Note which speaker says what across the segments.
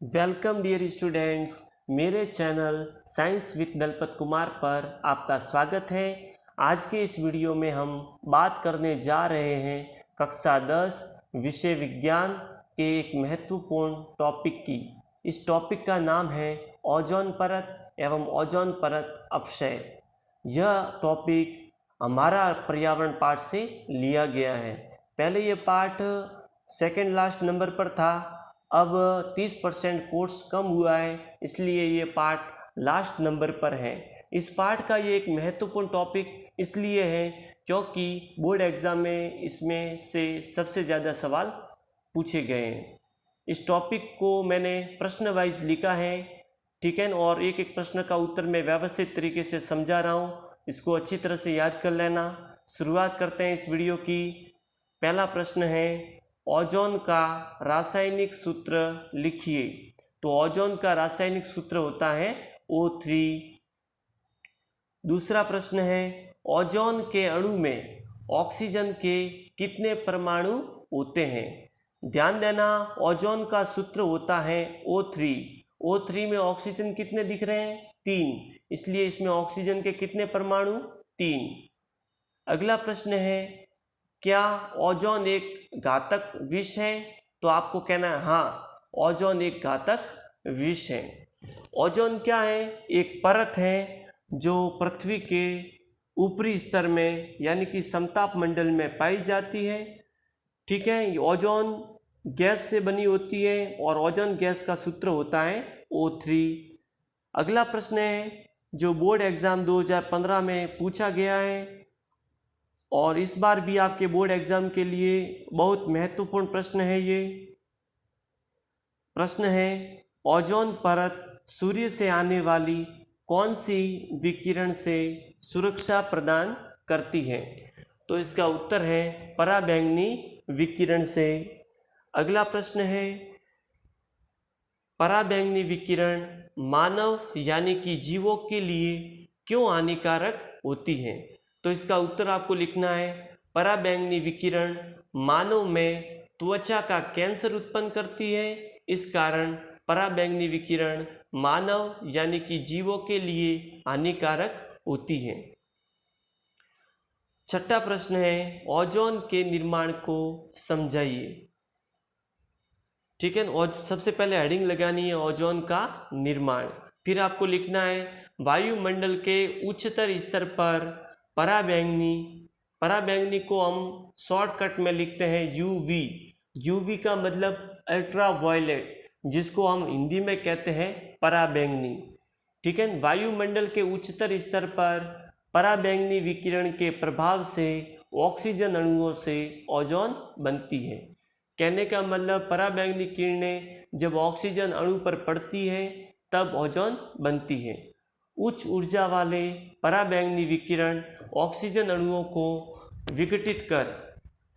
Speaker 1: Welcome dear students, मेरे channel science with Dalpat Kumar पर आपका स्वागत है। आज के इस वीडियो में हम बात करने जा रहे हैं कक्षा 10 विषय विज्ञान के एक महत्वपूर्ण टॉपिक की। इस टॉपिक का नाम है ओजोन परत एवं ओजोन परत अपक्षय। यह टॉपिक हमारा पर्यावरण पाठ से लिया गया है। पहले ये पाठ सेकंड लास्ट नंबर पर था, अब 30% कोर्स कम हुआ है, इसलिए ये पाठ लास्ट नंबर पर है। इस पाठ का ये एक महत्वपूर्ण टॉपिक इसलिए है क्योंकि बोर्ड एग्ज़ाम में इसमें से सबसे ज़्यादा सवाल पूछे गए हैं। इस टॉपिक को मैंने प्रश्न वाइज लिखा है, ठीक है, और एक एक प्रश्न का उत्तर मैं व्यवस्थित तरीके से समझा रहा हूँ। इसको अच्छी तरह से याद कर लेना। शुरुआत करते हैं इस वीडियो की। पहला प्रश्न है, ओजोन का रासायनिक सूत्र लिखिए। तो ओजोन का रासायनिक सूत्र होता है O3। दूसरा प्रश्न है, ओजोन के अणु में ऑक्सीजन के कितने परमाणु होते हैं? ध्यान देना, ओजोन का सूत्र होता है O3। O3 में ऑक्सीजन कितने दिख रहे हैं? 3, इसलिए इसमें ऑक्सीजन के कितने परमाणु? 3। अगला प्रश्न है, क्या ओजोन एक घातक विष है? तो आपको कहना है हाँ, ओजोन एक घातक विष है। ओजोन क्या है? एक परत है जो पृथ्वी के ऊपरी स्तर में यानी कि समताप मंडल में पाई जाती है, ठीक है। ओजोन गैस से बनी होती है और ओजोन गैस का सूत्र होता है O3। अगला प्रश्न है जो बोर्ड एग्जाम 2015 में पूछा गया है और इस बार भी आपके बोर्ड एग्जाम के लिए बहुत महत्वपूर्ण प्रश्न है। ये प्रश्न है, ओजोन परत सूर्य से आने वाली कौन सी विकिरण से सुरक्षा प्रदान करती है? तो इसका उत्तर है पराबैंगनी विकिरण से। अगला प्रश्न है, पराबैंगनी विकिरण मानव यानी कि जीवों के लिए क्यों हानिकारक होती है? तो इसका उत्तर आपको लिखना है, पराबैंगनी विकिरण मानव में त्वचा का कैंसर उत्पन्न करती है, इस कारण पराबैंगनी विकिरण मानव यानी कि जीवों के लिए हानिकारक होती है। छठा प्रश्न है, ओजोन के निर्माण को समझाइए, ठीक है। और सबसे पहले हेडिंग लगानी है ओजोन का निर्माण। फिर आपको लिखना है, वायुमंडल के उच्चतर स्तर पर पराबैंगनी को हम शॉर्टकट में लिखते हैं UV। UV का मतलब अल्ट्रा वायलेट, जिसको हम हिंदी में कहते हैं पराबैंगनी, ठीक है। वायुमंडल के उच्चतर स्तर पर पराबैंगनी विकिरण के प्रभाव से ऑक्सीजन अणुओं से ओजोन बनती है। कहने का मतलब पराबैंगनी किरणें जब ऑक्सीजन अणु पर पड़ती है तब ओजोन बनती है। उच्च ऊर्जा वाले पराबैंगनी विकिरण ऑक्सीजन अणुओं को विघटित कर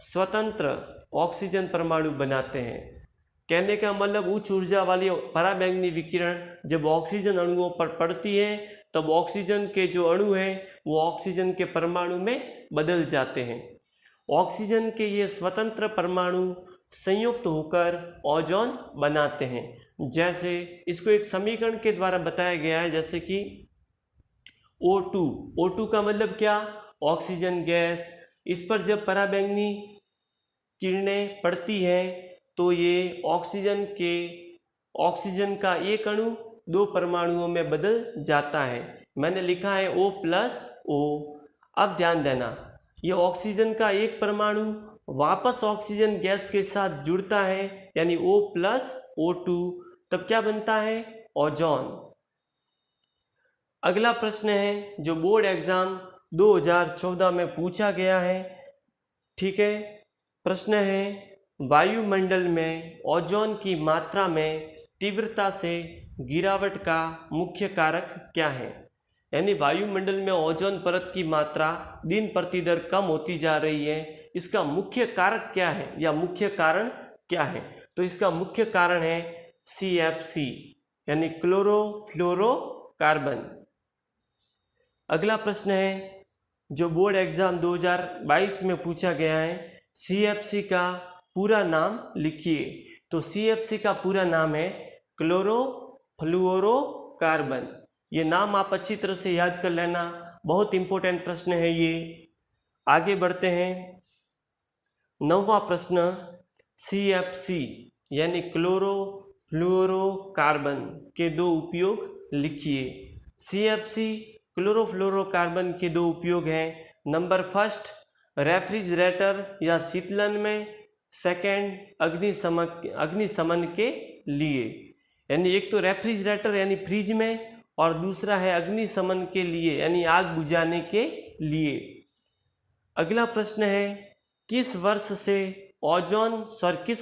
Speaker 1: स्वतंत्र ऑक्सीजन परमाणु बनाते हैं। कहने का मतलब उच्च ऊर्जा वाली पराबैंगनी विकिरण जब ऑक्सीजन अणुओं पर पड़ती है तब ऑक्सीजन के जो अणु हैं वो ऑक्सीजन के परमाणु में बदल जाते हैं। ऑक्सीजन के ये स्वतंत्र परमाणु संयुक्त होकर ओजोन बनाते हैं। जैसे इसको एक समीकरण के द्वारा बताया गया है, जैसे कि O2 का मतलब क्या? Oxygen gas. इस पर जब पराबैंगनी किरणें पड़ती है तो ये ऑक्सीजन का एक अणु 2 परमाणुओं में बदल जाता है। मैंने लिखा है O+O। अब ध्यान देना, ये ऑक्सीजन का एक परमाणु वापस ऑक्सीजन गैस के साथ जुड़ता है यानी O+O2, तब क्या बनता है? ओजोन। अगला प्रश्न है जो बोर्ड एग्जाम 2014 में पूछा गया है, ठीक है। प्रश्न है, वायुमंडल में ओजोन की मात्रा में तीव्रता से गिरावट का मुख्य कारक क्या है? यानी वायुमंडल में ओजोन परत की मात्रा दिन प्रतिदिन कम होती जा रही है, इसका मुख्य कारक क्या है या मुख्य कारण क्या है? तो इसका मुख्य कारण है CFC यानी क्लोरोफ्लोरोकार्बन। अगला प्रश्न है जो बोर्ड एग्जाम 2022 में पूछा गया है, CFC का पूरा नाम लिखिए। तो CFC का पूरा नाम है क्लोरोफ्लोरोकार्बन। ये नाम आप अच्छी तरह से याद कर लेना, बहुत इंपॉर्टेंट प्रश्न है ये। आगे बढ़ते हैं। 9वां प्रश्न, CFC यानी क्लोरोफ्लोरोकार्बन के दो उपयोग लिखिए। CFC क्लोरोफ्लोरोकार्बन के दो उपयोग हैं। नंबर फर्स्ट, रेफ्रिजरेटर या शीतलन में। सेकंड, अग्निशमन के लिए। यानी एक तो रेफ्रिजरेटर यानी फ्रिज में, और दूसरा है अग्निशमन के लिए यानी आग बुझाने के लिए। अगला प्रश्न है, किस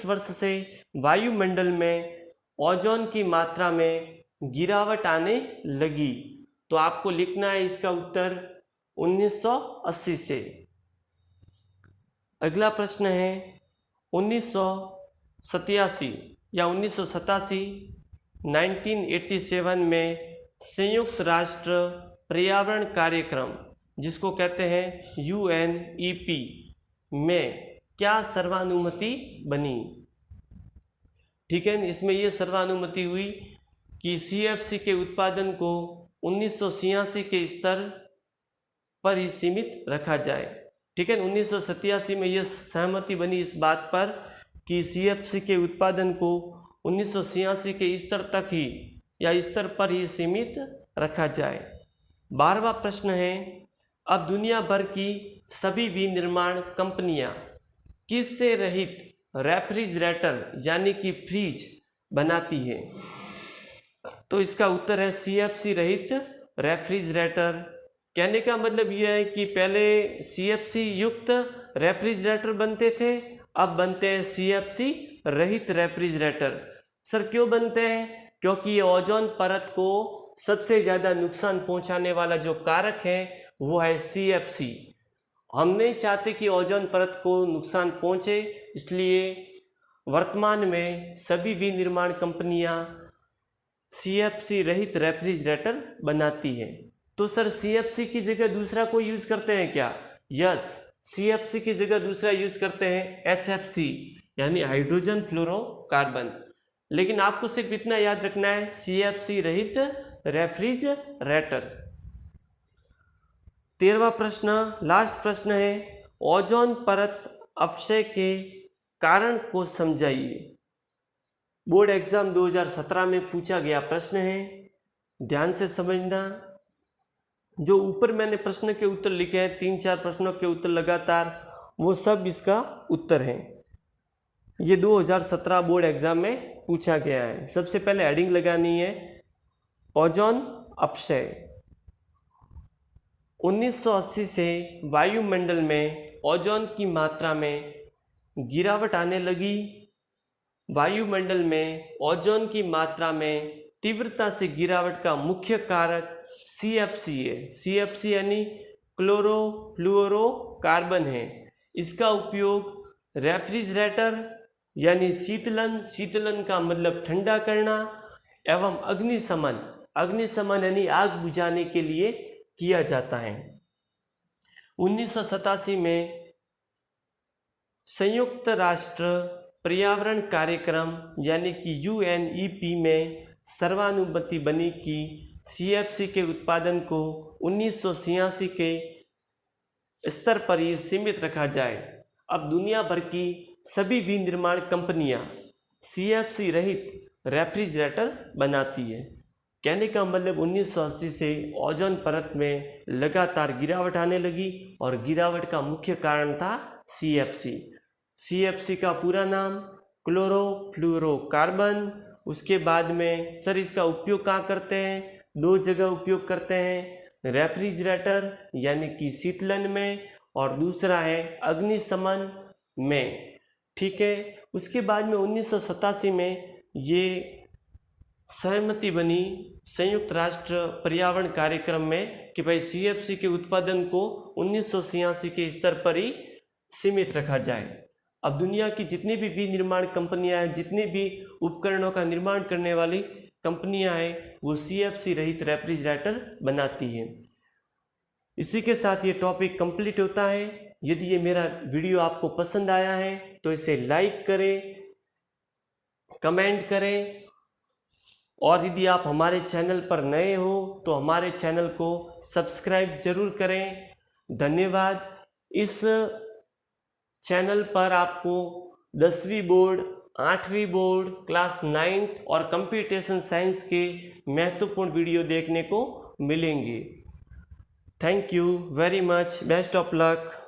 Speaker 1: वर्ष से वायुमंडल में ओजोन की मात्रा में गिरावट आने लगी? तो आपको लिखना है इसका उत्तर 1980 से। अगला प्रश्न है 1987 या 1987 में संयुक्त राष्ट्र पर्यावरण कार्यक्रम, जिसको कहते हैं UNEP, में क्या सर्वानुमति बनी? ठीक है, इसमें यह सर्वानुमति हुई कि CFC के उत्पादन को 1986 के स्तर पर ही सीमित रखा जाए। ठीक है, 1987 में यह सहमति बनी इस बात पर कि CFC के उत्पादन को 1986 के स्तर तक ही या स्तर पर ही सीमित रखा जाए। 12वां प्रश्न है, अब दुनिया भर की सभी विनिर्माण कंपनियां किससे रहित रेफ्रिजरेटर यानी कि फ्रिज बनाती हैं? तो इसका उत्तर है CFC रहित रेफ्रिजरेटर। कहने का मतलब यह है कि पहले CFC युक्त रेफ्रिजरेटर बनते थे, अब बनते हैं CFC रहित रेफ्रिजरेटर। सर क्यों बनते हैं? क्योंकि ये ओजोन परत को सबसे ज़्यादा नुकसान पहुंचाने वाला जो कारक है वो है CFC। हम नहीं चाहते कि ओजोन परत को नुकसान पहुंचे, इसलिए वर्तमान में सभी विनिर्माण कंपनियां CFC रहित रेफ्रिजरेटर बनाती हैं। तो सर CFC की जगह दूसरा कोई यूज़ करते हैं क्या? यस, CFC की जगह दूसरा यूज़ करते हैं HFC यानी हाइड्रोजन फ्लोरोकार्बन। लेकिन आपको सिर्फ इतना याद रखना है, CFC रहित रेफ्रिजरेटर। 13वां प्रश्न, लास्ट प्रश्न है, ओजोन परत अपक्षय के कारण को समझाइए। बोर्ड एग्जाम 2017 में पूछा गया प्रश्न है, ध्यान से समझना। जो ऊपर मैंने प्रश्न के उत्तर लिखे हैं, 3-4 प्रश्नों के उत्तर लगातार, वो सब इसका उत्तर है। ये 2017 बोर्ड एग्जाम में पूछा गया है। सबसे पहले हेडिंग लगानी है, ओजोन अपक्षय। 1980 से वायुमंडल में ओजोन की मात्रा में गिरावट आने लगी। वायुमंडल में ओजोन की मात्रा में तीव्रता से गिरावट का मुख्य कारक CFC है। CFC यानी क्लोरोफ्लोरोकार्बन है। इसका उपयोग रेफ्रिजरेटर यानी शीतलन का मतलब ठंडा करना, एवं अग्निशमन यानी आग बुझाने के लिए किया जाता है। 1987 में संयुक्त राष्ट्र पर्यावरण कार्यक्रम यानी कि UNEP में सर्वानुमति बनी कि CFC के उत्पादन को 1986 के स्तर पर ही सीमित रखा जाए। अब दुनिया भर की सभी विनिर्माण कंपनियां CFC रहित रेफ्रिजरेटर बनाती है। कहने का मतलब 1980 से ओजोन परत में लगातार गिरावट आने लगी और गिरावट का मुख्य कारण था CFC। CFC का पूरा नाम क्लोरोफ्लोरोकार्बन। उसके बाद में सर इसका उपयोग कहाँ करते हैं? 2 जगह उपयोग करते हैं, रेफ्रिजरेटर यानी कि शीतलन में, और दूसरा है अग्निशमन में। ठीक है, उसके बाद में 1987 में ये सहमति बनी संयुक्त राष्ट्र पर्यावरण कार्यक्रम में कि भाई CFC के उत्पादन को 1986 के स्तर पर ही सीमित रखा जाए। अब दुनिया की जितनी भी विनिर्माण कंपनियां हैं, जितने भी उपकरणों का निर्माण करने वाली कंपनियां हैं, वो CFC रहित रेफ्रिजरेटर बनाती हैं। इसी के साथ ये टॉपिक कंप्लीट होता है। यदि ये मेरा वीडियो आपको पसंद आया है तो इसे लाइक करें, कमेंट करें और यदि आप हमारे चैनल पर नए हो तो हमारे चैनल को सब्सक्राइब जरूर करें। धन्यवाद। इस चैनल पर आपको 10वीं बोर्ड, 8वीं बोर्ड, क्लास 9th और कंप्यूटेशन साइंस के महत्वपूर्ण वीडियो देखने को मिलेंगे। Thank you very much. Best of luck.